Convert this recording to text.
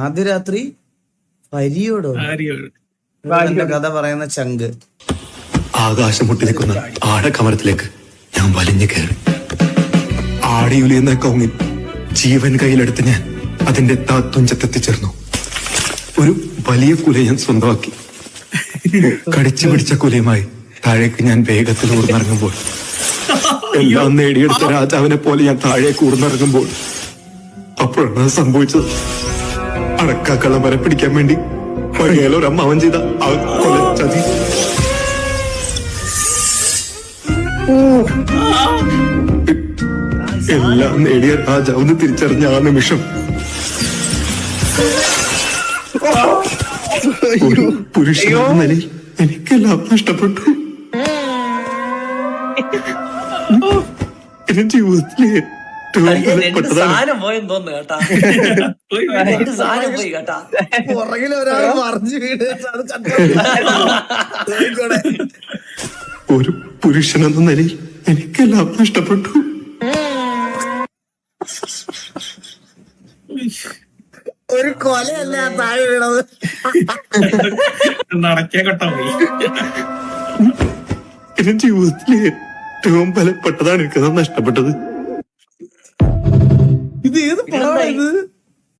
ആദ്യ രാത്രി പരിയോടോ എന്റെ കഥ പറയുന്ന ചങ്ക്. ആകാശം മുട്ടി നിൽക്കുന്ന ആഴക്കമരത്തിലേക്ക് ഞാൻ വലിഞ്ഞു കയറി. ആടിയുലിയുന്ന കൗങ്ങിൽ ജീവൻ കയ്യിലെടുത്ത് ഞാൻ അതിന്റെ താത്തുഞ്ചത്തെത്തിച്ചേർന്നു. ഒരു വലിയ കുല ഞാൻ സ്വന്തമാക്കി. കടിച്ചു പിടിച്ച കുലയുമായി താഴേക്ക് ഞാൻ വേഗത്തിൽ ഊർന്നിറങ്ങുമ്പോൾ, എല്ലാം നേടിയെടുത്ത രാജാവിനെ പോലെ ഞാൻ താഴേക്ക് ഊർന്നിറങ്ങുമ്പോൾ അപ്പോഴാണ് സംഭവിച്ചത്. അടക്കാക്കള്ള വരെ പിടിക്കാൻ വേണ്ടി ഒരമ്മ അവൻ ചെയ്ത ആ കൊലച്ചതി. എല്ലാം നേടിയ രാജാവിന് തിരിച്ചറിഞ്ഞ ആ നിമിഷം ഒരു പുരുഷനെന്ന നിലയിൽ എനിക്കെല്ലാം നഷ്ടപ്പെട്ടു. എന്റെ ജീവിതത്തിലെ ഒരു പുരുഷനെന്ന നിലയിൽ എനിക്കെല്ലാം നഷ്ടപ്പെട്ടു. ഒരു കൊലയല്ല താഴെ വീണത്. എന്റെ ജീവിതത്തിലെ ഏറ്റവും ബലപ്പെട്ടതാണ് എനിക്കത് നഷ്ടപ്പെട്ടത്. ഇത് ഏത് പടമാണ് ഇത്?